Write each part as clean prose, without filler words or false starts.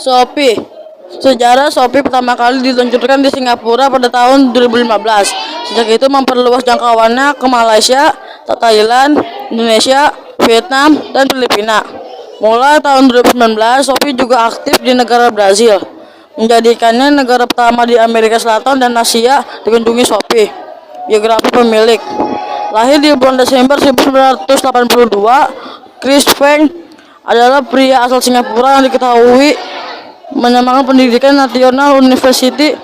Shopee. Sejarah Shopee pertama kali diluncurkan di Singapura pada tahun 2015. Sejak itu memperluas jangkauannya ke Malaysia, Thailand, Indonesia, Vietnam, dan Filipina. Mulai tahun 2019, Shopee juga aktif di negara Brazil, menjadikannya negara pertama di Amerika Selatan dan Asia dikunjungi Shopee. Biografi pemilik. Lahir di bulan Desember 1982, Chris Feng adalah pria asal Singapura yang diketahui menyamakan pendidikan National University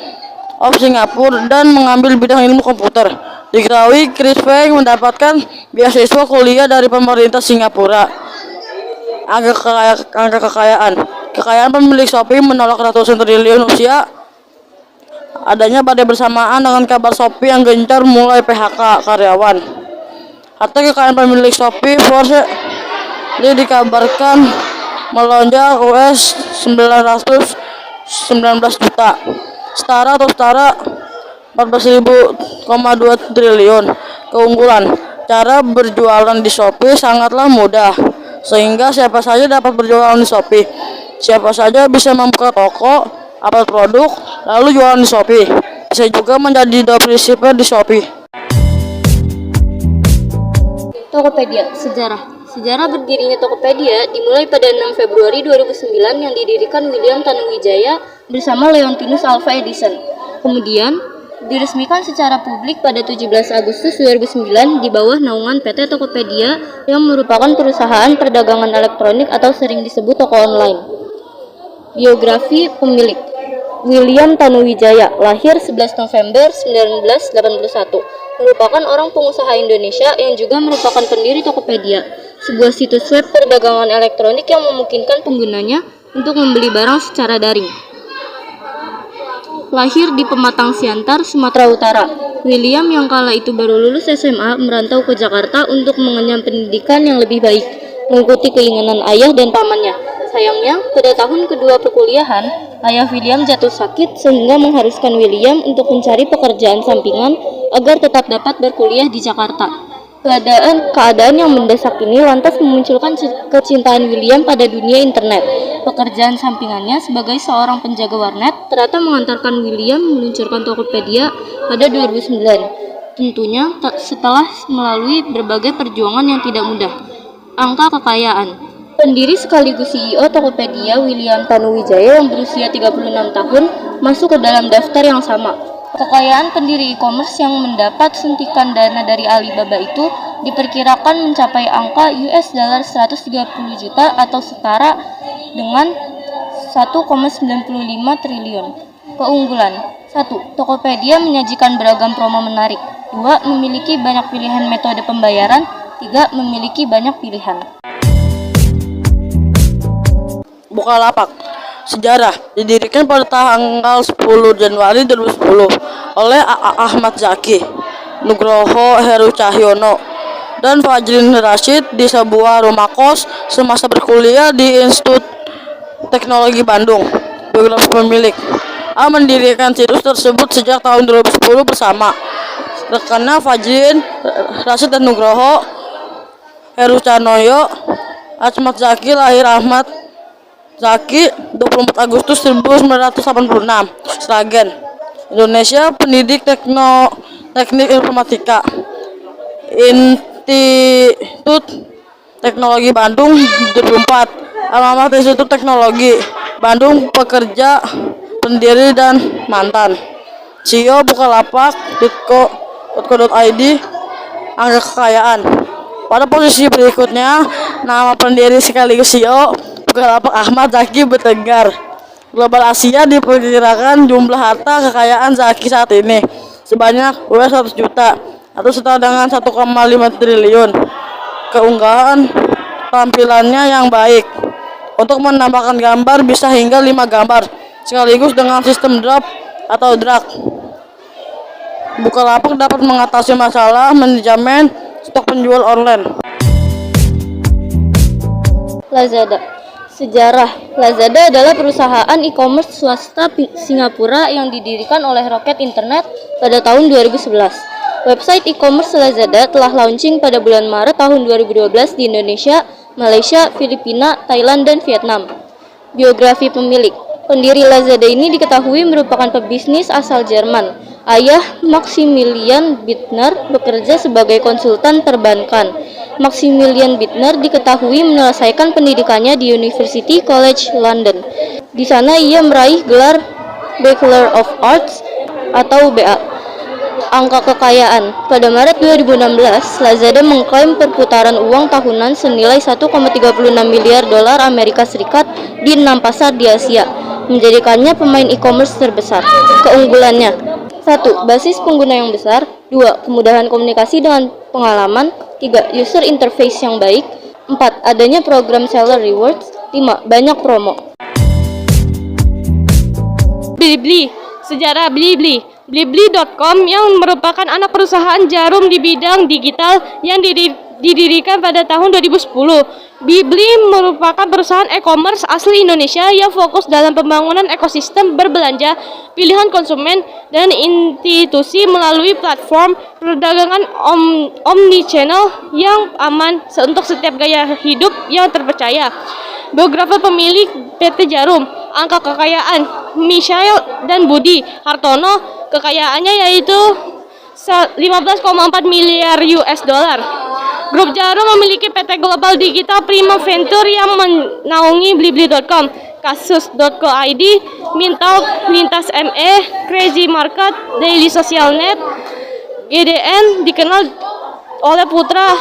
of Singapore dan mengambil bidang ilmu komputer. Diketahui Chris Feng mendapatkan beasiswa kuliah dari pemerintah Singapura. Angka kekayaan pemilik Shopee menolak ratusan triliun usia adanya pada bersamaan dengan kabar Shopee yang gencar mulai PHK karyawan. Harta kekayaan pemilik Shopee Forbes dikabarkan melonjak US 919 juta, setara 14.000,2 triliun. Keunggulan cara berjualan di Shopee sangatlah mudah, sehingga siapa saja dapat berjualan di Shopee. Siapa saja bisa membuka toko, upload produk, lalu jualan di Shopee. Bisa juga menjadi dropshipper di Shopee. Tokopedia. Sejarah berdirinya Tokopedia dimulai pada 6 Februari 2009 yang didirikan William Tanuwijaya bersama Leontinus Alva Edison. Kemudian diresmikan secara publik pada 17 Agustus 2009 di bawah naungan PT Tokopedia yang merupakan perusahaan perdagangan elektronik atau sering disebut toko online. Biografi pemilik. William Tanuwijaya, lahir 11 November 1981, merupakan orang pengusaha Indonesia yang juga merupakan pendiri Tokopedia, sebuah situs web perdagangan elektronik yang memungkinkan penggunanya untuk membeli barang secara daring. Lahir di Pematang Siantar, Sumatera Utara, William yang kala itu baru lulus SMA merantau ke Jakarta untuk mengenyam pendidikan yang lebih baik, mengikuti keinginan ayah dan pamannya. Sayangnya, pada tahun kedua perkuliahan, ayah William jatuh sakit sehingga mengharuskan William untuk mencari pekerjaan sampingan agar tetap dapat berkuliah di Jakarta. Keadaan yang mendesak ini lantas memunculkan kecintaan William pada dunia internet. Pekerjaan sampingannya sebagai seorang penjaga warnet ternyata mengantarkan William meluncurkan Tokopedia pada 2009. Tentunya setelah melalui berbagai perjuangan yang tidak mudah. Angka kekayaan. Pendiri sekaligus CEO Tokopedia, William Tanuwijaya yang berusia 36 tahun, masuk ke dalam daftar yang sama. Kekayaan pendiri e-commerce yang mendapat suntikan dana dari Alibaba itu diperkirakan mencapai angka US dollar 130 juta atau setara dengan 1,95 triliun. Keunggulan. 1. Tokopedia menyajikan beragam promo menarik. 2. Memiliki banyak pilihan metode pembayaran. 3. Memiliki banyak pilihan. Bukalapak. Sejarah didirikan pada tanggal 10 Januari 2010 oleh Ahmad Zaki, Nugroho Heru Cahyono, dan Fajrin Rashid di sebuah rumah kos semasa berkuliah di Institut Teknologi Bandung. Biografi pemilik. Mendirikan situs tersebut sejak tahun 2010 bersama rekannya Fajrin Rashid dan Nugroho Heru Cahyono. Ahmad Zaki lahir Ahmad Zaki 24 Agustus 1986, Sragen, Indonesia. Pendidik teknik informatika, Institut Teknologi Bandung 2004, alamat Institut Teknologi Bandung, pekerja, pendiri dan mantan CEO Bukalapak.co.id. Angka kekayaan. Pada posisi berikutnya, nama pendiri sekaligus CEO Bukalapak Ahmad Zaki bertengger. Global Asia diperkirakan jumlah harta kekayaan Zaki saat ini sebanyak US 100 juta atau setara dengan 1,5 triliun. Keunggahan tampilannya yang baik. Untuk menambahkan gambar bisa hingga 5 gambar sekaligus dengan sistem drop atau drag. Bukalapak dapat mengatasi masalah manajemen stok penjual online. Lazada. Sejarah. Lazada adalah perusahaan e-commerce swasta Singapura yang didirikan oleh Rocket Internet pada tahun 2011. Website e-commerce Lazada telah launching pada bulan Maret tahun 2012 di Indonesia, Malaysia, Filipina, Thailand, dan Vietnam. Biografi pemilik. Pendiri Lazada ini diketahui merupakan pebisnis asal Jerman. Ayah Maximilian Bittner bekerja sebagai konsultan perbankan. Maximilian Bittner diketahui menyelesaikan pendidikannya di University College London. Di sana ia meraih gelar Bachelor of Arts atau BA. Angka kekayaan. Pada Maret 2016, Lazada mengklaim perputaran uang tahunan senilai 1,36 miliar dolar Amerika Serikat di 6 pasar di Asia, menjadikannya pemain e-commerce terbesar. Keunggulannya: 1. Basis pengguna yang besar. 2. Kemudahan komunikasi dengan pengalaman. 3. User interface yang baik. 4. Adanya program seller rewards. 5. Banyak promo. Blibli. Sejarah Blibli. Blibli.com yang merupakan anak perusahaan jarum di bidang digital yang didirikan pada tahun 2010. Blibli merupakan perusahaan e-commerce asli Indonesia yang fokus dalam pembangunan ekosistem berbelanja, pilihan konsumen, dan institusi melalui platform perdagangan omnichannel yang aman untuk setiap gaya hidup yang terpercaya. Biografi pemilik PT Jarum. Angka kekayaan Michael dan Budi Hartono, kekayaannya yaitu 15,4 miliar US dollar. Grup Jarum memiliki PT Global Digital Prima Venture yang menaungi Blibli.com, Kasus.co.id, Mintalk, Lintas ME, Crazy Market, Daily Social Net. GDN dikenal oleh putra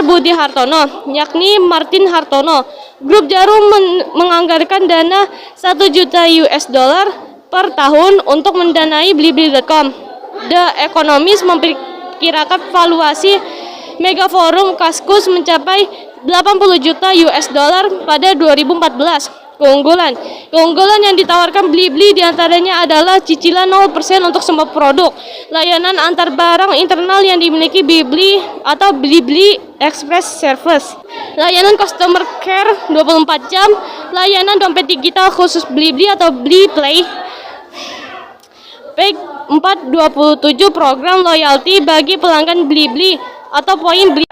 Budi Hartono, yakni Martin Hartono. Grup Jarum menganggarkan dana 1 juta US dollar per tahun untuk mendanai Blibli.com. The Economist memperkirakan valuasi Megaforum Kaskus mencapai 80 juta US dollar pada 2014. Keunggulan yang ditawarkan Blibli diantaranya adalah cicilan 0% untuk semua produk, layanan antar barang internal yang dimiliki Blibli atau Blibli Express Service, layanan customer care 24 jam, layanan dompet digital khusus Blibli atau BliPlay, Pack 427 program loyalty bagi pelanggan Blibli atau poin Blibli.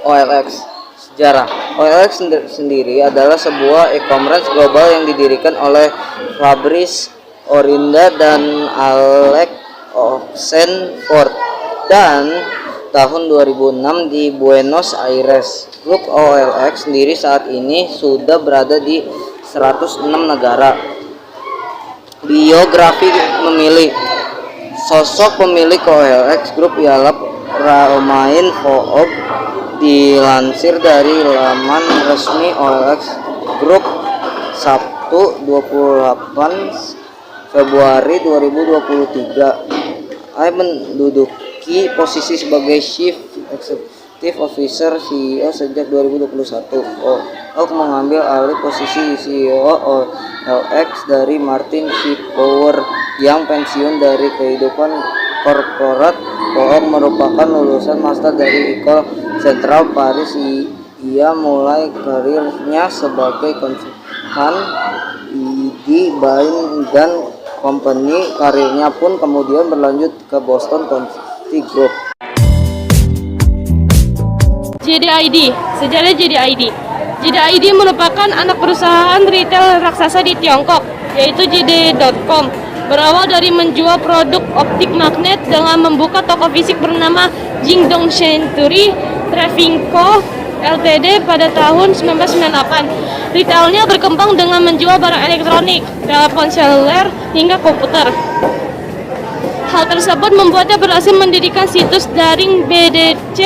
OLX. Sejarah. OLX sendiri adalah sebuah e-commerce global yang didirikan oleh Fabrice Orinda dan Alec Oxenford dan tahun 2006 di Buenos Aires. Grup OLX sendiri saat ini sudah berada di 106 negara. Biografi pemilik. Sosok pemilik OLX Group ialah Romain Foob. Dilansir dari laman resmi OLX Group Sabtu 28 Februari 2023, ia menduduki posisi sebagai Chief Executive Officer CEO sejak 2021. OLX mengambil alih posisi CEO OLX dari Martin Schipauer yang pensiun dari kehidupan korporat. OLX merupakan lulusan master dari École Centrale Paris. Ia mulai karirnya sebagai konsultan di Bain dan Company. Karirnya pun kemudian berlanjut ke Boston Consulting Group. JDID. Sejarah JDID. JDID merupakan anak perusahaan retail raksasa di Tiongkok, yaitu JD.com. Berawal dari menjual produk optik magnet dengan membuka toko fisik bernama Jingdong Century Trading Co. Ltd. pada tahun 1998. Retailnya berkembang dengan menjual barang elektronik, telepon seluler, hingga komputer. Hal tersebut membuatnya berhasil mendirikan situs daring B2C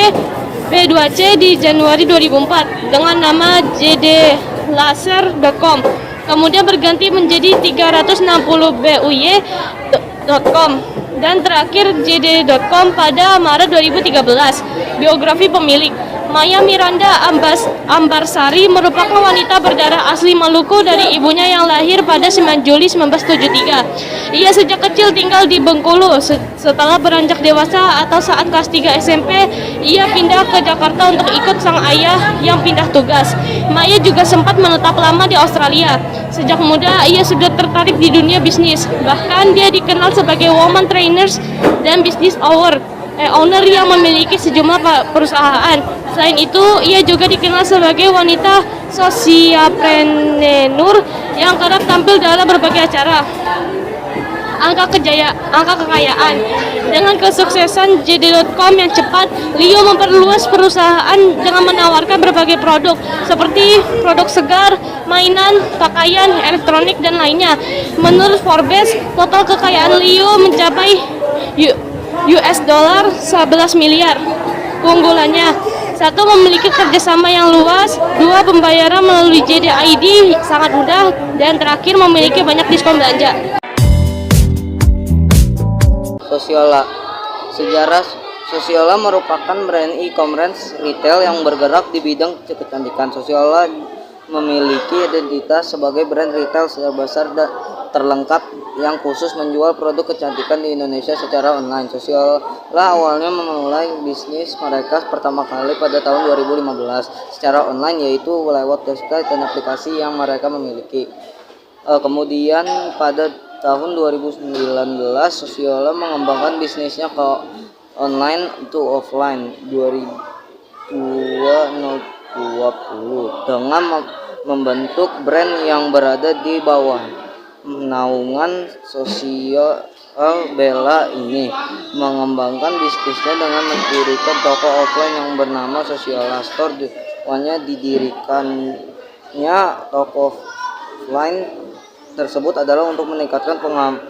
di Januari 2004 dengan nama jdlaser.com. Kemudian berganti menjadi 360buy.com dan terakhir jd.com pada Maret 2013. Biografi pemilik. Maya Miranda Ambarsari merupakan wanita berdarah asli Maluku dari ibunya yang lahir pada 9 Juli 1973. Ia sejak kecil tinggal di Bengkulu. Setelah beranjak dewasa atau saat kelas 3 SMP, ia pindah ke Jakarta untuk ikut sang ayah yang pindah tugas. Maya juga sempat menetap lama di Australia. Sejak muda, ia sudah tertarik di dunia bisnis. Bahkan dia dikenal sebagai woman trainers dan business award owner yang memiliki sejumlah perusahaan. Selain itu, ia juga dikenal sebagai wanita sosiapreneur yang kerap tampil dalam berbagai acara. Angka kekayaan. Dengan kesuksesan JD.com yang cepat, Leo memperluas perusahaan dengan menawarkan berbagai produk seperti produk segar, mainan, pakaian, elektronik, dan lainnya. Menurut Forbes, total kekayaan Leo mencapai US dollar 11 miliar. Keunggulannya, 1. Memiliki kerjasama yang luas. 2. Pembayaran melalui JD.ID sangat mudah. Dan terakhir, memiliki banyak diskon belanja. Sosiola. Sejarah. Sosiola merupakan brand e-commerce retail yang bergerak di bidang kecantikan. Sosiola memiliki identitas sebagai brand retail terbesar dan terlengkap yang khusus menjual produk kecantikan di Indonesia secara online. Sosiola awalnya memulai bisnis mereka pertama kali pada tahun 2015 secara online, yaitu lewat website dan aplikasi yang mereka miliki. Kemudian pada tahun 2019 Sosiola mengembangkan bisnisnya ke online to offline 2020 dengan membentuk brand yang berada di bawah naungan Sosial Bella ini. Mengembangkan bisnisnya dengan mendirikan toko offline yang bernama Sosiola Store. Tujuannya didirikannya toko offline tersebut adalah untuk meningkatkan pelanggan,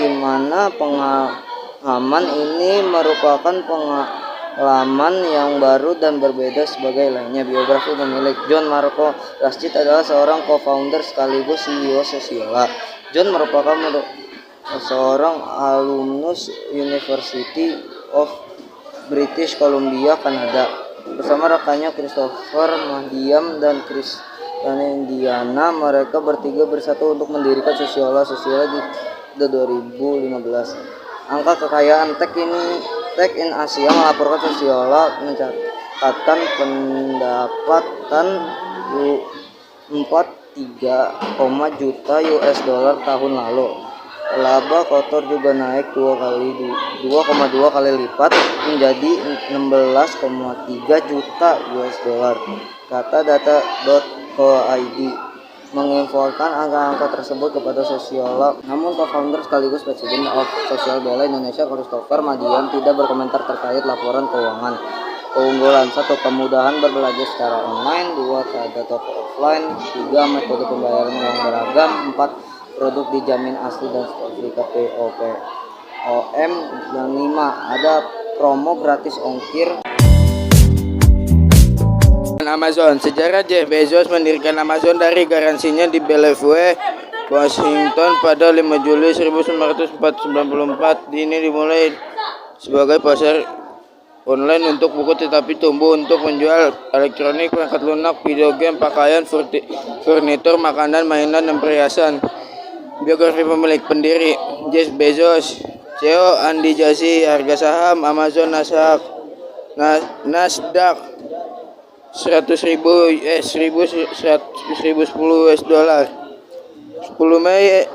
di mana pengalaman ini merupakan pengalaman yang baru dan berbeda sebagai lainnya. Biografi pemilik. John Marco Rashid adalah seorang co-founder sekaligus CEO Sosiola. John merupakan seorang alumnus University of British Columbia, Kanada. Bersama rekannya Christopher Mahdiam dan Indiana, mereka bertiga bersatu untuk mendirikan Sosiola di 2015. Angka kekayaan Tech in Asia melaporkan Sosiola mencatatkan pendapatan 43 juta US dollar tahun lalu. Laba kotor juga naik 2,2 kali lipat menjadi 16,3 juta US dollar. Kata data.co.id menginfokan angka-angka tersebut kepada Sosiola. Namun co-founder sekaligus Presiden of Social Bella Indonesia Christopher Madian tidak berkomentar terkait laporan keuangan. Keunggulan: 1. Kemudahan berbelanja secara online. 2. Ada toko offline. 3. Metode pembayaran yang beragam. 4. Produk dijamin asli dan sertifikat POM. Dan 5. Ada promo gratis ongkir. Amazon. Sejarah Jeff Bezos mendirikan Amazon dari garansinya di Bellevue, Washington pada 5 Juli 1994. Ini dimulai sebagai pasar online untuk buku, tetapi tumbuh untuk menjual elektronik, perangkat lunak, video game, pakaian, furnitur, makanan, mainan, dan perhiasan. Biografi pemilik. Pendiri Jeff Bezos. CEO Andy Jassy. Harga saham Amazon Nasdaq 100.000 $1,010 US dollar. 10 Mei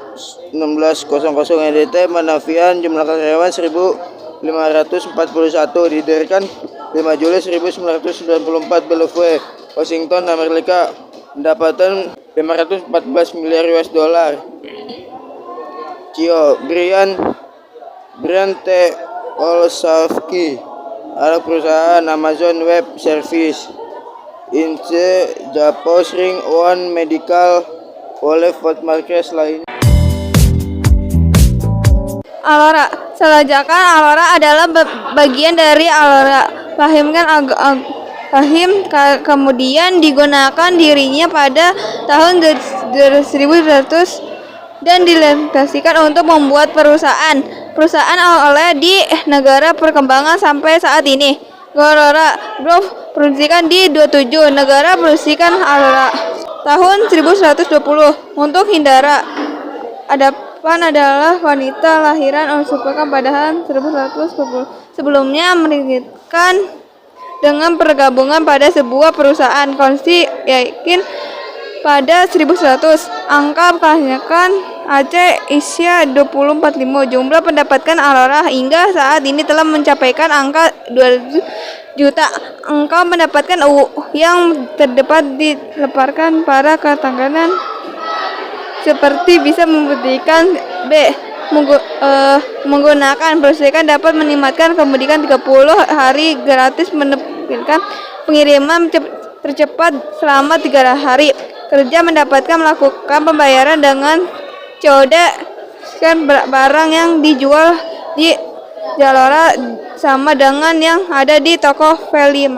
1600 EDT. Manavian. Jumlah karyawan 1.541. Didirikan 5 Juli 1994. Bellevue, Washington, Amerika. Pendapatan 514 miliar US dollar. CEO Brian T. Olsavsky. Anak perusahaan Amazon Web Service Inc. Zappos, Ring One Medical, Oleh Food Market lain. Alora. Selajakan Alora adalah bagian dari Alora kemudian digunakan dirinya pada tahun 1900 dan diimplementasikan untuk membuat perusahaan oleh di negara perkembangan sampai saat ini. Alora Group produksikan di 27 negara produksikan Alora. Tahun 1120 untuk Hindara. Adapan adalah wanita lahiran Osaka pada tahun 1140. Sebelumnya meringkatkan dengan pergabungan pada sebuah perusahaan konsi yakin pada 1100. Angka kebanyakan Aceh Isya 2045. Jumlah pendapatan Aurora hingga saat ini telah mencapaikan angka 200 juta. Engkau mendapatkan yang terdapat dileparkan para ketanganan seperti bisa membuktikan menggunakan persikan dapat menikmatkan pendidikan 30 hari gratis menampilkan pengiriman tercepat selama 3 hari kerja mendapatkan melakukan pembayaran dengan COD kan barang yang dijual di Zalora sama dengan yang ada di toko Velima.